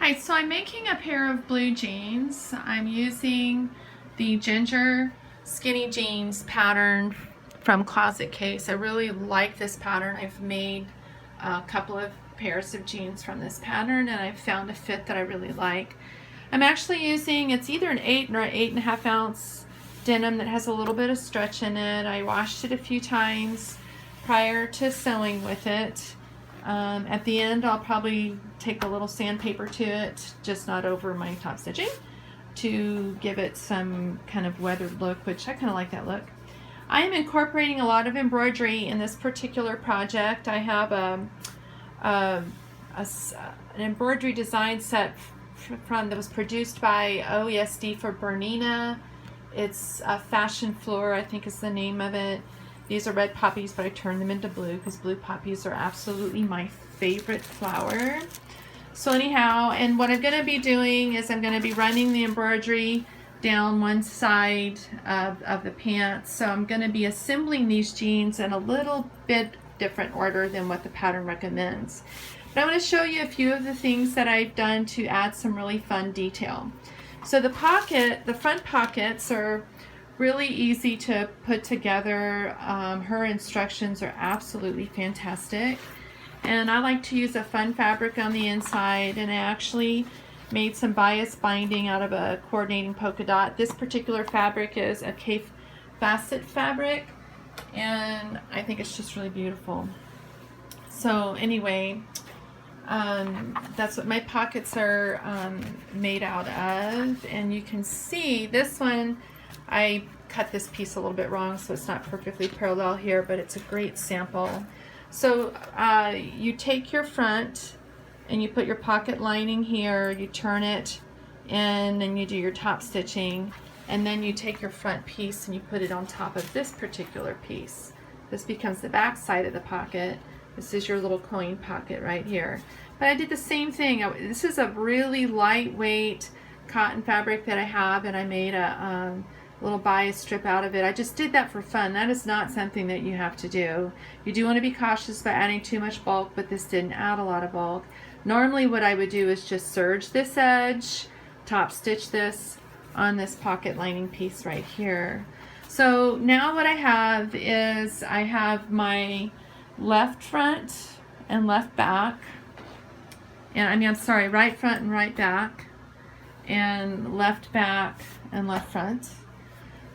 Hi, so I'm making a pair of blue jeans. I'm using the ginger skinny jeans pattern from Closet Case. I really like this pattern. I've made a couple of pairs of jeans from this pattern and I've found a fit that I really like. I'm actually using, it's either an 8 or an 8.5 ounce denim that has a little bit of stretch in it. I washed it a few times prior to sewing with it. At the end, I'll probably take a little sandpaper to it, just not over my top stitching, to give it some kind of weathered look, which I kind of like that look. I am incorporating a lot of embroidery in this particular project. I have an embroidery design set that was produced by OESD for Bernina. It's a Fashion Floor, I think is the name of it. These are red poppies, but I turned them into blue because blue poppies are absolutely my favorite flower. So anyhow, and what I'm going to be doing is I'm going to be running the embroidery down one side of the pants. So I'm going to be assembling these jeans in a little bit different order than what the pattern recommends. But I want to show you a few of the things that I've done to add some really fun detail. So the front pockets are really easy to put together. Her instructions are absolutely fantastic. And I like to use a fun fabric on the inside, and I actually made some bias binding out of a coordinating polka dot. This particular fabric is a Cape facet fabric, and I think it's just really beautiful. So anyway, that's what my pockets are made out of, and you can see this one, I cut this piece a little bit wrong, so it's not perfectly parallel here, but it's a great sample. So you take your front and you put your pocket lining here, you turn it in, and you do your top stitching, and then you take your front piece and you put it on top of this particular piece. This becomes the back side of the pocket. This is your little coin pocket right here. But I did the same thing. This is a really lightweight cotton fabric that I have, and I made a little bias strip out of it. I just did that for fun. That is not something that you have to do. You do want to be cautious by adding too much bulk, but this didn't add a lot of bulk. Normally what I would do is just serge this edge, top stitch this on this pocket lining piece right here. So now what I have is I have my left front and left back, and I'm sorry, right front and right back, and left back and left front.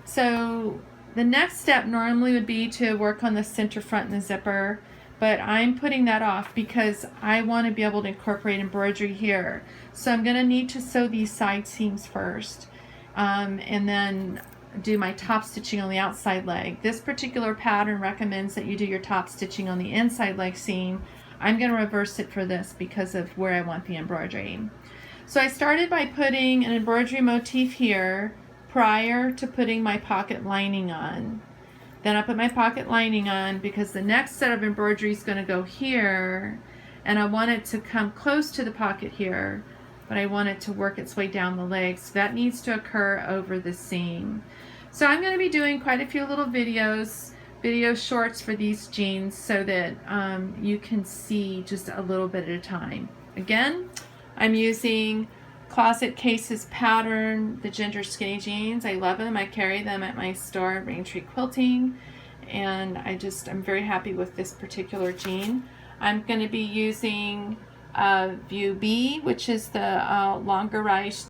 So the next step normally would be to work on the center front and the zipper, but I'm putting that off because I want to be able to incorporate embroidery here. So I'm going to need to sew these side seams first, and then do my top stitching on the outside leg. This particular pattern recommends that you do your top stitching on the inside leg seam. I'm going to reverse it for this because of where I want the embroidery. So I started by putting an embroidery motif here prior to putting my pocket lining on. Then I put my pocket lining on because the next set of embroidery is going to go here, and I want it to come close to the pocket here, but I want it to work its way down the leg, so that needs to occur over the seam. So I'm going to be doing quite a few little video shorts for these jeans so that you can see just a little bit at a time. Again, I'm using Closet Case's pattern, the ginger skinny jeans. I love them. I carry them at my store, Raintree Quilting, and I'm very happy with this particular jean. I'm going to be using View B, which is the longer rise